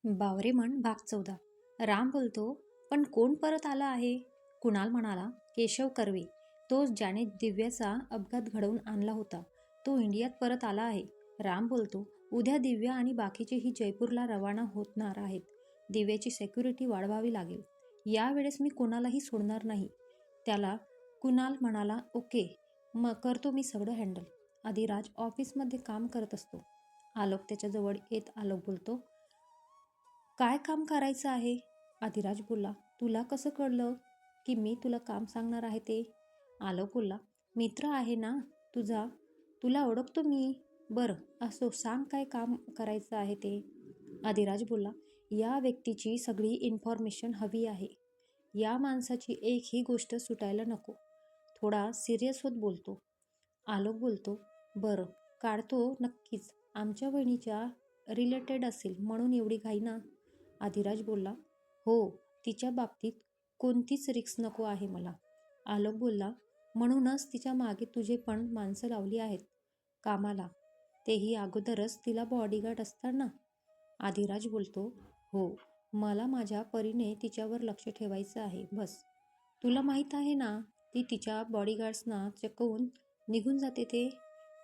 बावरे म्हण भाग 14. राम बोलतो, पण कोण परत आला आहे? कुणाल म्हणाला, केशव कर्वे, तो ज्याने दिव्याचा अपघात घडवून आणला होता. तो इंडियात परत आला आहे. राम बोलतो, उद्या दिव्या आणि बाकीचेही जयपूरला रवाना होणार आहेत. दिव्याची सेक्युरिटी वाढवावी लागेल. यावेळेस मी कोणालाही सोडणार नाही. त्याला कुणाल म्हणाला, ओके, मग करतो मी सगळं हँडल. आदिराज ऑफिसमध्ये काम करत असतो. आलोक त्याच्याजवळ येत आलोक बोलतो, काय काम करायचं आहे? आदिराज बोलला, तुला कसं कळलं की मी तुला काम सांगणार आहे ते? आलोक बोलला, मित्र आहे ना तुझा, तुला ओळखतो मी. बरं असो, सांग काय काम करायचं आहे ते? आदिराज बोलला, या व्यक्तीची सगळी इन्फॉर्मेशन हवी आहे. या माणसाची एकही गोष्ट सुटायला नको. थोडा सिरियस होत बोलतो. आलोक बोलतो, बरं काढतो नक्कीच. आमच्या वहिनीच्या रिलेटेड असेल म्हणून एवढी घाई ना? आदिराज बोलला, हो, तिच्या बाबतीत कोणतीच रिस्क नको आहे मला. आलोक बोलला, म्हणूनच तिच्या मागे तुझे पण माणसं लावली आहेत कामाला, तेही अगोदरच तिला बॉडीगार्ड असताना. आदिराज बोलतो, हो, मला माझ्या परीने तिच्यावर लक्ष ठेवायचं आहे बस. तुला माहीत आहे ना, ती तिच्या बॉडीगार्ड्सना चकवून निघून जाते ते.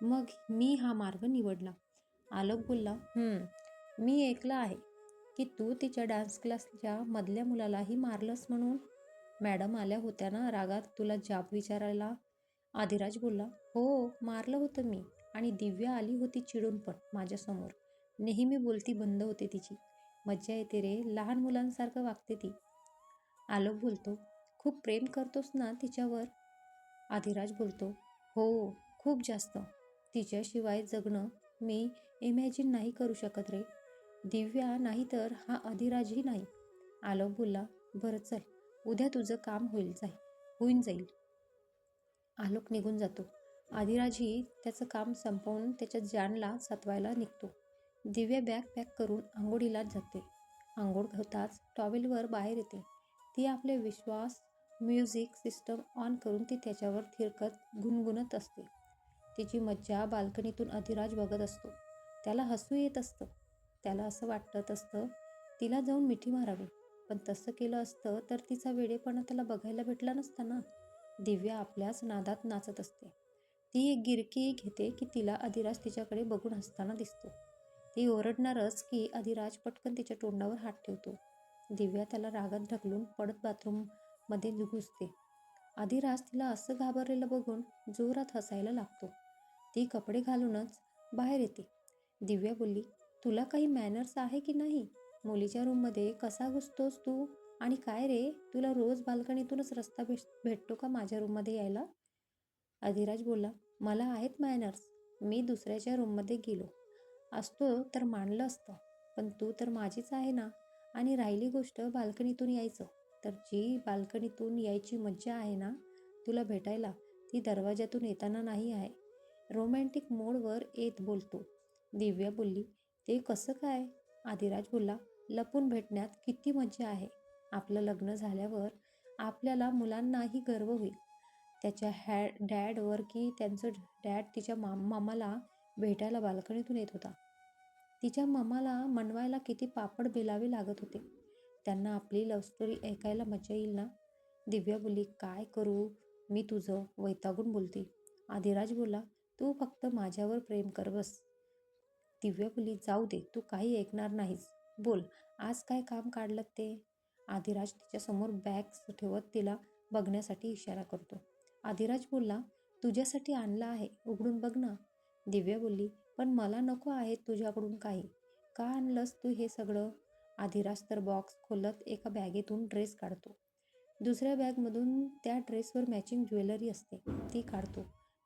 मग मी हा मार्ग निवडला. आलोक बोलला, मी ऐकलं आहे की तू तिच्या डान्स क्लासच्या मधल्या मुलालाही मारलंस म्हणून. मॅडम आल्या होत्या ना रागात तुला जाब विचारायला? आदिराज बोलला, हो, मारलं होतं मी. आणि दिव्या आली होती चिडून पण माझ्यासमोर. नेहमी बोलती बंद होते तिची. मज्जा येते रे, लहान मुलांसारखं वागते ती. आलोक बोलतो, खूप प्रेम करतोस ना तिच्यावर? आदिराज बोलतो, हो, खूप जास्त. तिच्याशिवाय जगणं मी इमॅजिन नाही करू शकत रे. दिव्या नाही तर हा अधिराजही नाही. आलोक बोलला, बरं चल, उद्या तुझं काम होऊन जाईल. आलोक निघून जातो. अधिराजही त्याचं काम संपवून त्याच्या जानला सतवायला निघतो. दिव्या बॅग पॅक करून आंघोळीला जाते. आंघोळ होताच टॉवेलवर बाहेर येते. ती आपले विश्वास म्युझिक सिस्टम ऑन करून ती त्याच्यावर थिरकत गुणगुणत असते. तिची मज्जा बाल्कनीतून अधिराज बघत असतो. त्याला हसू येत असतं. त्याला असं वाटत असतं तिला जाऊन मिठी मारावी, पण तसं केलं असतं तर तिचा वेडेपणा त्याला बघायला भेटला नसता ना. दिव्या आपल्याच नादात नाचत असते. ती एक गिरकी घेते की तिला अधिराज तिच्याकडे बघून हसताना दिसतो. ती ओरडणारच की अधिराज पटकन तिच्या तोंडावर हात ठेवतो. दिव्या त्याला रागात ढकलून पडत बाथरूममध्ये घुसते. अधिराज तिला असं घाबरलेलं बघून जोरात हसायला लागतो. ती कपडे घालूनच बाहेर येते. दिव्या बोलली, तुला काही मॅनर्स आहे की नाही? मुलीच्या रूममध्ये कसा घुसतोस तू? आणि काय रे, तुला रोज बाल्कनीतूनच रस्ता भेटतो का माझ्या रूममध्ये यायला? अधिराज बोलला, मला आहेत मॅनर्स. मी दुसऱ्याच्या रूममध्ये गेलो असतो तर मानलं असतं, पण तू तर माझीच आहे ना. आणि राहिली गोष्ट बाल्कनीतून यायचं, तर जी बाल्कनीतून यायची मज्जा आहे ना तुला भेटायला, ती दरवाजातून येताना नाही आहे. रोमॅन्टिक मोडवर येत बोलतो. दिव्या बोलली, ते कसं काय? आदिराज बोलला, लपून भेटण्यात किती मज्जा आहे. आपलं लग्न झाल्यावर आपल्याला मुलांनाही गर्व होईल त्याच्या डॅडवर की त्यांचं डॅड तिच्या मामाला भेटायला बाल्कनीतून येत होता. तिच्या मामाला मनवायला किती पापड बेलावे लागत होते. त्यांना आपली लव्ह स्टोरी ऐकायला मजा येईल ना. दिव्या बोलली, काय करू मी तुझं? वैतागून बोलते. आदिराज बोलला, तू फक्त माझ्यावर प्रेम कर बस. दिव्या बोलली, जाऊ दे, तू काही ऐकणार नाहीस. बोल, आज काय काम काढलं ते? आदिराज तिच्यासमोर बॅग ठेवत तिला बघण्यासाठी इशारा करतो. आदिराज बोलला, तुझ्यासाठी आणलं आहे, उघडून बघ ना. दिव्या बोलली, पण मला नको आहे तुझ्याकडून काही. का आणलंस तू हे सगळं? आदिराज तर बॉक्स खोलत एका बॅगेतून ड्रेस काढतो. दुसऱ्या बॅगमधून त्या ड्रेसवर मॅचिंग ज्वेलरी असते ती काढतो.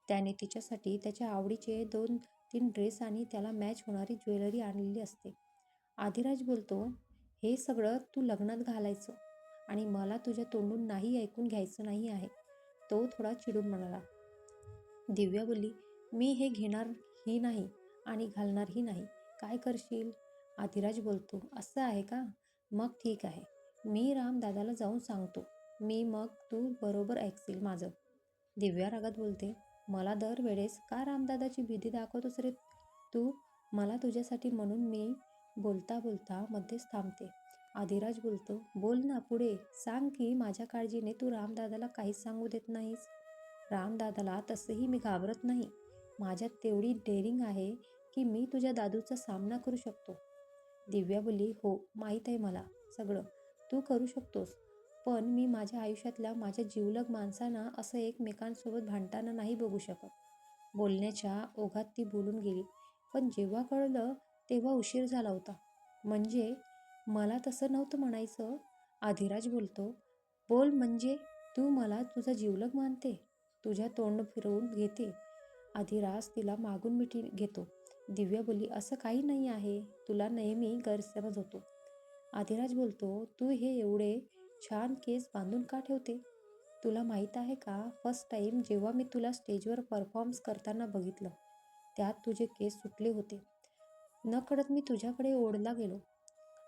त्याने तिच्यासाठी त्याच्या आवडीचे 2-3 ड्रेस आणि त्याला मॅच होणारी ज्वेलरी आणलेली असते. आदिराज बोलतो, हे सगळं तू लग्नात घालायचं आणि मला तुझ्या तोंडून नाही ऐकून घ्यायचं नाही आहे. तो थोडा चिडून म्हणाला. दिव्या बोलली, मी हे घेणारही नाही आणि घालणारही नाही. काय करशील? आदिराज बोलतो, असं आहे का? मग ठीक आहे, मी रामदादाला जाऊन सांगतो. मग तू बरोबर ऐकशील माझं. दिव्या रागात बोलते, मला दरवेळेस का रामदादाची भीती दाखवतोस रे तू? मला तुझ्यासाठी म्हणून मी बोलता बोलता मध्येच थांबते. आधिराज बोलतो, बोल ना पुढे, सांग की माझ्या काळजीने तू रामदादाला काहीच सांगू देत नाहीस. रामदादाला तसंही मी घाबरत नाही. माझ्यात तेवढी डेअरिंग आहे की मी तुझ्या दादूचा सामना करू शकतो. दिव्या बोलली, हो माहीत आहे मला सगळं, तू करू शकतोस. पण मी माझ्या आयुष्यातल्या माझ्या जिवलग माणसांना असं एकमेकांसोबत भांडताना नाही बघू शकत. बोलण्याच्या ओघात ती बोलून गेली, पण जेव्हा कळलं तेव्हा उशीर झाला होता. म्हणजे मला तसं नव्हतं म्हणायचं. आधिराज बोलतो, बोल म्हणजे तू मला तुझा जिवलग मानते. तुझ्या तोंड फिरवून घेते. आधिराज तिला मागून मिठी घेतो. दिव्या बोलली, असं काही नाही आहे, तुला नेहमी गैरसमज होतो. आधिराज बोलतो, तू हे एवढे छान केस बांधून का ठेवते? तुला माहीत आहे का, फर्स्ट टाईम जेव्हा मी तुला स्टेजवर परफॉर्म्स करताना बघितलं त्यात तुझे केस सुटले होते. नकळत मी तुझ्याकडे ओढला गेलो.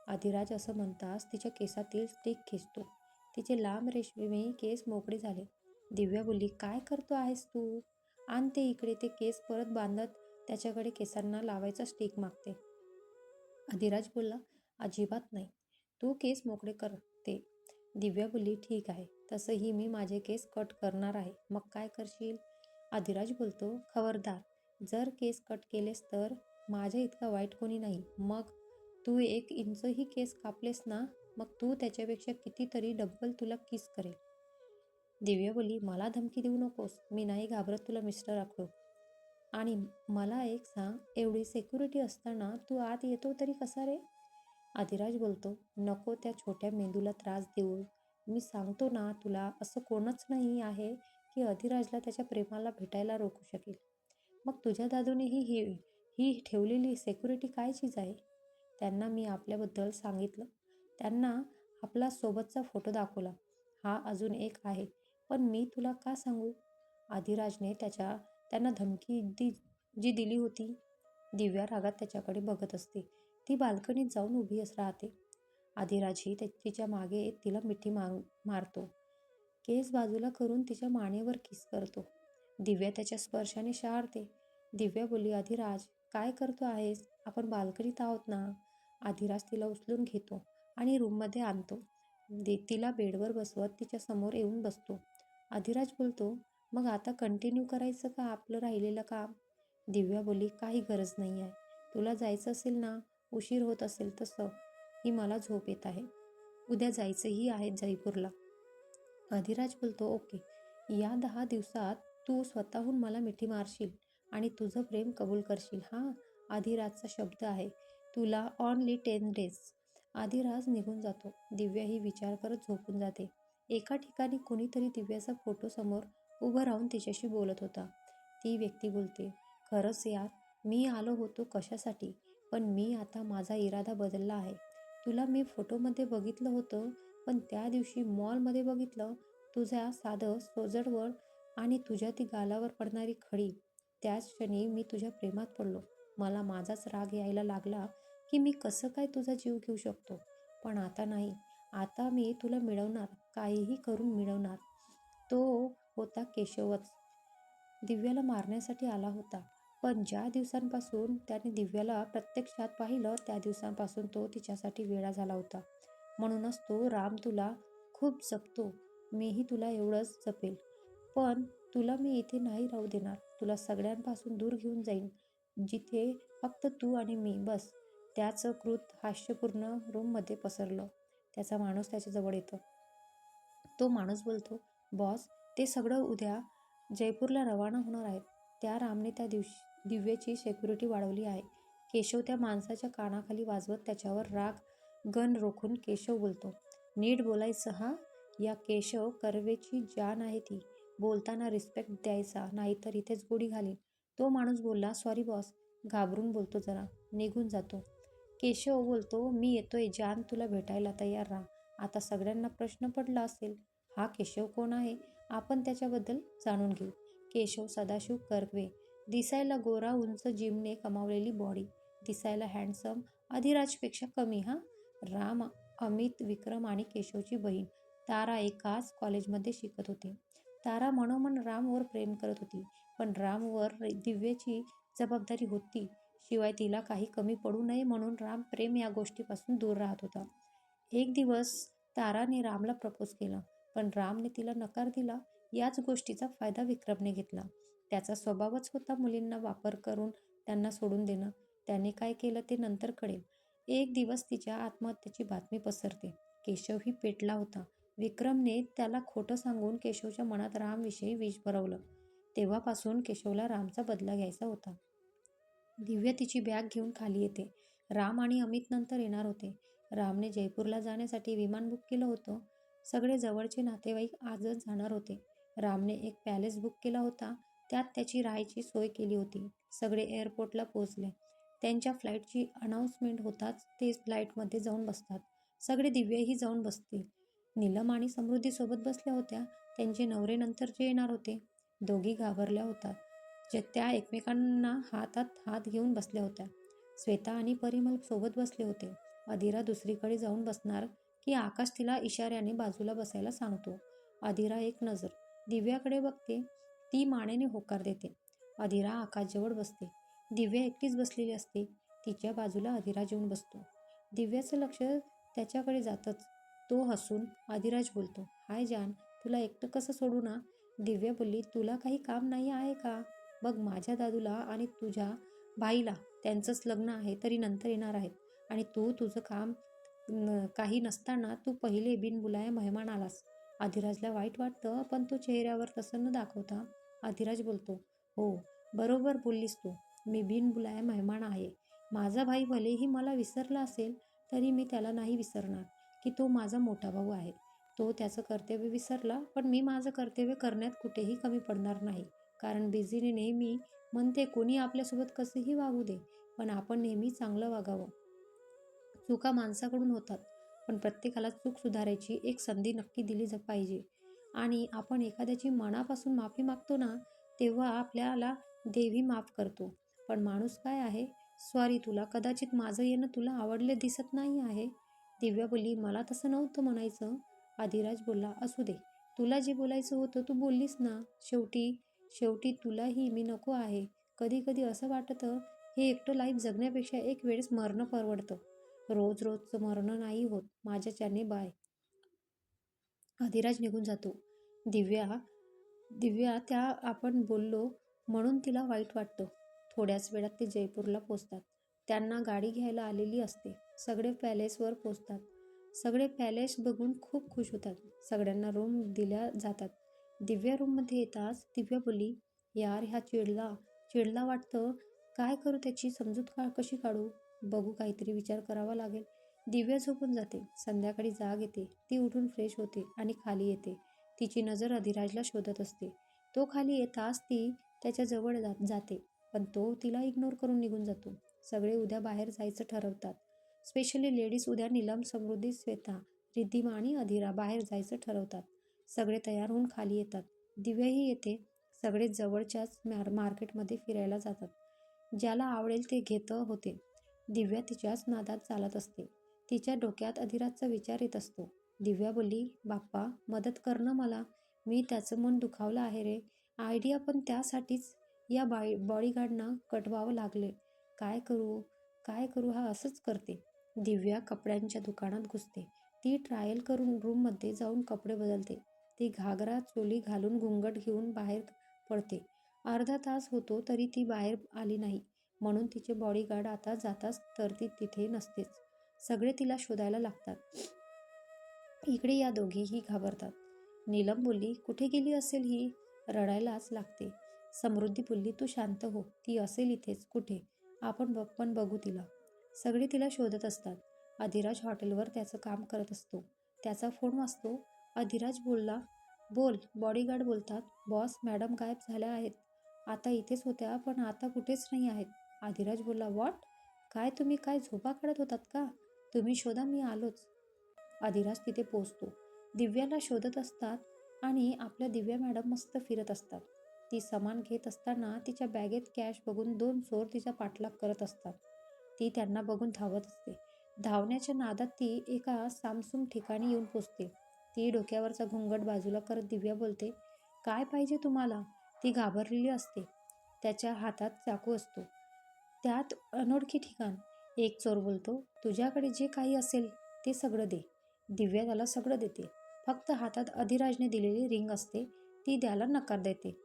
आधिराज असं म्हणताच तिच्या केसातील स्टिक खेचतो. तिचे लांब रेशमी केस मोकळे झाले. दिव्या बोलली, काय करतो आहेस तू? आण ते इकडे. ते केस परत बांधत त्याच्याकडे केसांना लावायचा स्टिक मागते. आधिराज बोलला, अजिबात नाही, तू केस मोकळे करते. दिव्या बोलली, ठीक आहे, तसंही मी माझे केस कट करणार आहे. मग काय करशील? आधिराज बोलतो, खबरदार, जर केस कट केलेस तर माझ्या इतका वाईट कोणी नाही. मग तू 1 इंचही केस कापलेस ना, मग तू त्याच्यापेक्षा कितीतरी डब्बल तुला किस करेल. दिव्या बोलली, मला धमकी देऊ नकोस, मी नाही घाबरत तुला मिस्टर अक्रोड. आणि मला एक सांग, एवढी सिक्युरिटी असताना तू आत येतो तरी कसा रे? आधिराज बोलतो, नको त्या छोट्या मेंदूला त्रास देऊ. मी सांगतो ना तुला, असं कोणच नाही आहे की अधिराजला त्याच्या प्रेमाला भेटायला रोखू शकेल. मग तुझ्या दादूने ही ही ठेवलेली सिक्युरिटी काय चीज आहे? त्यांना मी आपल्याबद्दल सांगितलं. त्यांना आपला सोबतचा फोटो दाखवला. हा अजून एक आहे, पण मी तुला का सांगू? आधिराजने त्यांना धमकी जी दिली होती. दिव्या रागात त्याच्याकडे बघत असते. ती बाल्कनीत जाऊन उभी राहते. आधिराजही तिच्या मागे तिला मिठी मारतो. केस बाजूला करून तिच्या मानेवर किस करतो. दिव्या त्याच्या स्पर्शाने शहारते. दिव्या बोलली, अधिराज काय करतो आहेस? आपण बाल्कनीत आहोत ना. अधिराज तिला उचलून घेतो आणि रूममध्ये आणतो. तिला बेडवर बसवत तिच्या समोर येऊन बसतो. अधिराज बोलतो, मग आता कंटिन्यू करायचं का आपलं राहिलेलं काम? दिव्या बोलली, काही गरज नाही आहे. तुला जायचं असेल ना, उशीर होत असेल तसं ही मला झोप येत आहे. उद्या जायचंही आहे जयपूरला. अधिराज बोलतो, ओके, या 10 दिवसात तू स्वतःहून मला मिठी मारशील आणि तुझं प्रेम कबूल करशील. हा अधिराजचा शब्द आहे. तुला ऑनली 10 डेज. अधिराज निघून जातो. दिव्या ही विचार करत झोपून जाते. एका ठिकाणी कोणीतरी दिव्याचा फोटो समोर उभं राहून तिच्याशी बोलत होता. ती व्यक्ती बोलते, खरंच यार, मी आलो होतो कशासाठी, पण मी आता माझा इरादा बदलला आहे. तुला मी फोटोमध्ये बघितलं होतं, पण त्या दिवशी मॉलमध्ये बघितलं. तुझ्या साधं सोजळवळ आणि तुझ्या ती गालावर पडणारी खडी, त्याच क्षणी मी तुझ्या प्रेमात पडलो. मला माझाच राग यायला लागला की मी कसं काय तुझा जीव घेऊ शकतो. पण आता नाही. आता मी तुला मिळवणार, काहीही करून मिळवणार. तो होता केशवच. दिव्याला मारण्यासाठी आला होता. पण ज्या दिवसांपासून त्याने दिव्याला प्रत्यक्षात पाहिलं त्या दिवसांपासून तो तिच्यासाठी वेडा झाला होता. म्हणूनच तो राम तुला खूप जपतो. मीही तुला एवढंच जपेल. पण तुला मी इथे नाही राहू देणार. तुला सगळ्यांपासून दूर घेऊन जाईन, जिथे फक्त तू आणि मी बस. त्याचं कृत हास्यपूर्ण रूममध्ये पसरलं. त्याचा माणूस त्याच्याजवळ येतो. तो माणूस बोलतो, बॉस, ते सगळं उद्या जयपूरला रवाना होणार आहेत. त्या रामने त्या दिव्याची सिक्युरिटी वाढवली आहे. केशव त्या माणसाच्या कानाखाली वाजवत त्याच्यावर राग गन रोखून केशव बोलतो, नीट बोलायचं हा. या केशव कर्वेची जान आहे ती. बोलताना रिस्पेक्ट द्यायचा, नाहीतर इथेच गोळी घालीन. तो माणूस बोलला, सॉरी बॉस. घाबरून बोलतो जरा. निघून जातो. केशव बोलतो, मी येतोय जान, तुला भेटायला तयार राहा. आता सगळ्यांना प्रश्न पडला असेल, हा केशव कोण आहे? आपण त्याच्याबद्दल जाणून घेऊ. केशव सदाशिव कर्वे. दिसायला गोरा, उंच, जिमने कमावलेली बॉडी. दिसायला हँडसम, अधिराजपेक्षा कमी. हा राम, अमित, विक्रम आणि केशवची बहीण तारा एकाच कॉलेजमध्ये शिकत होती. तारा मनोमन रामवर प्रेम करत होती, पण रामवर दिव्याची जबाबदारी होती. शिवाय तिला काही कमी पडू नये म्हणून राम प्रेम या गोष्टीपासून दूर राहत होता. एक दिवस ताराने रामला प्रपोज केलं, पण रामने तिला नकार दिला. याच गोष्टीचा फायदा विक्रमने घेतला. त्याचा स्वभावच होता मुलींना वापर करून त्यांना सोडून देणं. त्याने काय केलं ते नंतर कळेल. एक दिवस तिच्या आत्महत्येची बातमी पसरते. केशवही पेटला होता. विक्रमने त्याला खोटं सांगून केशवच्या मनात रामविषयी विष भरवलं. तेव्हापासून केशवला रामचा बदला घ्यायचा होता. दिव्या तिची बॅग घेऊन खाली येते. राम आणि अमित नंतर येणार होते. रामने जयपूरला जाण्यासाठी विमान बुक केलं होतं. सगळे जवळचे नातेवाईक आजच जाणार होते. रामने एक पॅलेस बुक केला होता. त्यात त्याची राहायची सोय केली होती. सगळे एअरपोर्टला पोहोचले. त्यांच्या फ्लाईटची अनाउन्समेंट होताच ते फ्लाईटमध्ये जाऊन बसतात. सगळे दिव्याही जाऊन बसतील. नीलम आणि समृद्धी सोबत बसल्या होत्या. त्यांचे नवरे नंतरचे येणार होते. दोघी घाबरल्या होत्या. त्या एकमेकांना हातात हात घेऊन बसल्या होत्या. श्वेता आणि परिमल सोबत बसले होते. अधीरा दुसरीकडे जाऊन बसणार की आकाश तिला इशाऱ्याने बाजूला बसायला सांगतो. अधीरा एक नजर दिव्याकडे बघते. ती मानेने होकार देते. अधीरा आकाशजवळ बसते. दिव्या एकटीच बसलेली असते. तिच्या बाजूला अधीराज येऊन बसतो. दिव्याचं लक्ष त्याच्याकडे जातच. तो हसून अधीराज बोलतो, हाय जान, तुला एकटं कसं सोडू ना? दिव्या बोलली, तुला काही काम नाही आहे का? बघ, माझ्या दादूला आणि तुझ्या भाईला त्यांचंच लग्न आहे तरी नंतर येणार आहेत. आणि तू तुझं काम काही नसताना तू पहिले बिनबुलाया मेहमान आलास. अधीराजला वाईट वाटतं, पण तो चेहऱ्यावर तसं न दाखवता अधीराज बोलतो, हो, बरोबर बोललीस तू. मी बिनबुलाया मेहमान आहे. माझा भाई भलेही मला विसरला असेल तरी मी त्याला नाही विसरणार की तो माझा मोठा भाऊ आहे. तो त्याचं कर्तव्य विसरला, पण मी माझं कर्तव्य करण्यात कुठेही कमी पडणार नाही. कारण बिझीने नेहमी म्हणते कोणी आपल्यासोबत कसेही वागू दे, पण आपण नेहमी चांगलं वागावं. चुका माणसाकडून होतात, पण प्रत्येकाला चूक सुधारायची एक संधी नक्की दिली पाहिजे. आणि आपण एखाद्याची मनापासून माफी मागतो ना, तेव्हा आपल्याला देवही माफ करतो. पण माणूस काय आहे, सॉरी तुला, कदाचित माझं येणं तुला आवडले दिसत नाही आहे. दिव्या बोलली, मला तसं नव्हतं म्हणायचं. आदिराज बोलला, असू दे, तुला जे बोलायचं होतं तू बोललीस ना. शेवटी शेवटी तुलाही मी नको आहे. कधी कधी असं वाटतं हे एकटं लाईफ जगण्यापेक्षा एक वेळेस मरणं परवडतं. रोज रोजचं मरणं नाही होत माझ्याच्याने. बाय. अधिराज निघून जातो. दिव्या दिव्या त्या आपण बोललो म्हणून तिला वाईट वाटतं. थोड्याच वेळात ते जयपूरला पोचतात. त्यांना गाडी घ्यायला आलेली असते. सगळे पॅलेसवर पोचतात. सगळे पॅलेस बघून खूप खुश होतात. सगळ्यांना रूम दिल्या जातात. दिव्या रूममध्ये येताच दिव्या बोलली, यार ह्या चिडला वाटतं. काय करू, त्याची समजूत कशी काढू? बघू, काहीतरी विचार करावा लागेल. दिव्या झोपून जाते. संध्याकाळी जाग येते. ती उठून फ्रेश होते आणि खाली येते. तिची नजर अधिराजला शोधत असते. तो खाली येताच ती त्याच्या जवळ जाते, पण तो तिला इग्नोर करून निघून जातो. सगळे उद्या बाहेर जायचं ठरवतात. स्पेशली लेडीज उद्या नीलम, समृद्धी, श्वेता, रिद्धिमा आणि अधीरा बाहेर जायचं ठरवतात. सगळे तयार होऊन खाली येतात. दिव्याही येते. सगळे जवळच्याच मार्केटमध्ये फिरायला जातात. ज्याला आवडेल ते घेतं होते. दिव्या तिच्याच नादात चालत असते. तिच्या डोक्यात अधिराजचा विचार येत असतो. दिव्या बोलली, बाप्पा मदत कर ना मला. मी त्याचं मन दुखावलं आहे रे. आयडिया, पण त्यासाठीच या बॉडीगार्डना कटवावं लागले. काय करू हा असंच करते. दिव्या कपड्यांच्या दुकानात घुसते. ती ट्रायल करून रूममध्ये जाऊन कपडे बदलते. ती घागरा चोली घालून घुंगट घेऊन बाहेर पडते. अर्धा तास होतो तरी ती बाहेर आली नाही, म्हणून तिचे बॉडीगार्ड आता जाताच तर ती तिथे नसतेच. सगळे तिला शोधायला लागतात. इकडे या दोघीही घाबरतात. नीलम बोलली, कुठे गेली असेल ही? रडायलाच लागते. समृद्धी बोलली, तू शांत हो, ती असेल इथेच कुठे, आपण पण बघू तिला. सगळे तिला शोधत असतात. अधिराज हॉटेलवर त्याचं काम करत असतो. त्याचा फोन वाजतो. अधिराज बोलला, बोल. बॉडीगार्ड बोलतात, बॉस, मॅडम गायब झाल्या आहेत. आता इथेच होत्या पण आता कुठेच नाही आहेत. अधिराज बोलला, व्हॉट? काय तुम्ही काय झोपा काढत होतात का? तुम्ही शोधा, मी आलोच. अधिराज तिथे पोचतो. दिव्याला शोधत असतात आणि आपल्या दिव्या मॅडम मस्त फिरत असतात. ती सामान घेत असताना तिच्या बॅगेत कॅश बघून 2 चोर तिचा पाठलाग करत असतात. ती त्यांना बघून धावत असते. धावण्याच्या नादात ती एका सामसूम ठिकाणी येऊन पोचते. ती डोक्यावरचा घुंगट बाजूला करत दिव्या बोलते, काय पाहिजे तुम्हाला? ती घाबरलेली असते. त्याच्या हातात चाकू असतो. त्यात अनोळखी ठिकाण. एक चोर बोलतो, तुझ्याकडे जे काही असेल ते सगळं दे. दिव्या त्याला सगळं देते. फक्त हातात अधिराजने दिलेली रिंग असते, ती द्यायला नकार देते.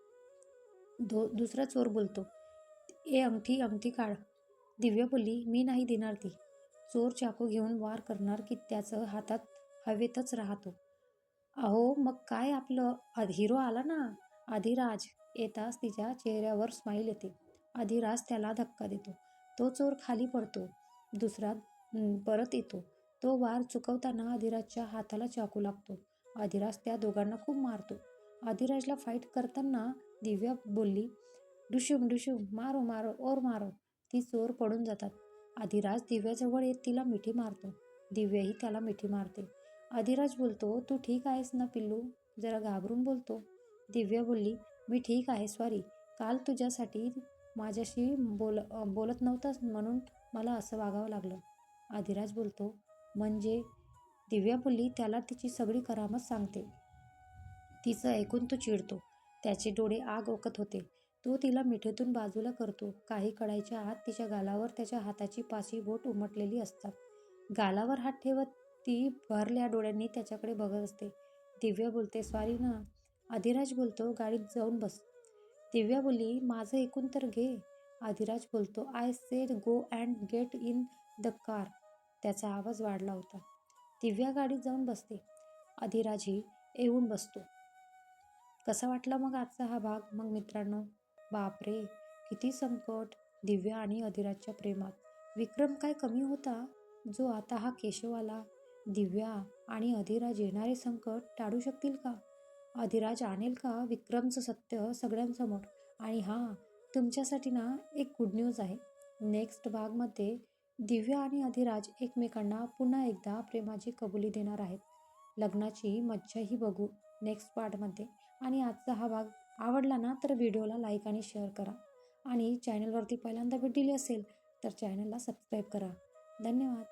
दुसरा चोर बोलतो, अंगठी काढ. दिव्या बोलली, मी नाही देणार ती. चोर चाकू घेऊन वार करणार की त्याचं हातात हवेतच राहतो. अहो मग काय, आपलं हिरो आला ना, अधिराज. येताच तिच्या चेहऱ्यावर स्माईल येते. अधिराज त्याला धक्का देतो. तो चोर खाली पडतो. दुसरा परत येतो. तो वार चुकवताना अधिराजच्या हाताला चाकू लागतो. अधिराज त्या दोघांना खूप मारतो. अधिराजला फाईट करताना दिव्या बोलली, डुशुम डुशुम, मारो मारो और मारो. ती चोर पडून जातात. अधिराज दिव्याजवळ येत तिला मिठी मारतो. दिव्याही त्याला मिठी मारते. अधिराज बोलतो, तू ठीक आहेस ना पिल्लू? जरा घाबरून बोलतो. दिव्या बोलली, मी ठीक आहे, सॉरी. काल तुझ्यासाठी माझ्याशी बोलत नव्हतास म्हणून मला असं वागावं लागलं. अधिराज बोलतो, म्हणजे? दिव्या बोलली, त्याला तिची सगळी करामत सांगते. तिचं ऐकून तो चिडतो. त्याचे डोळे आग ओकत होते. तो तिला मिठीतून बाजूला करतो. काही कळायच्या आत तिच्या गालावर त्याच्या हाताची पाची बोट उमटलेली असतात. गालावर हात ठेवत ती भरल्या डोळ्यांनी त्याच्याकडे बघत असते. दिव्या बोलते, सॉरी ना. अधिराज बोलतो, गाडीत जाऊन बस. दिव्या बोलली, माझं ऐकून तर घे. अधिराज बोलतो, I said go and get in the car. त्याचा आवाज वाढला होता. दिव्या गाडीत जाऊन बसते. अधिराजही येऊन बसतो. कसा वाटला मग आजचा हा भाग? मग मित्रांनो, बापरे, किती संकट दिव्या आणि अधिराजच्या प्रेमात. विक्रम काय कमी होता, जो आता हा केशव आला? दिव्या आणि अधिराज येणारे संकट टाळू शकतील का? अधिराज आणेल का विक्रमचं सत्य सगळ्यांसमोर? आणि हां, तुमच्यासाठी ना एक गुड न्यूज आहे. नेक्स्ट भागमध्ये दिव्या आणि अधिराज एकमेकांना पुन्हा एकदा प्रेमाची कबुली देणार आहेत. लग्नाची मज्जाही बघू नेक्स्ट पार्टमध्ये. आणि आजचा हा भाग आवडला ना तर व्हिडिओला लाईक आणि शेअर करा. आणि चॅनलवरती पहिल्यांदा भेट दिली असेल तर चॅनलला सबस्क्राईब करा. धन्यवाद.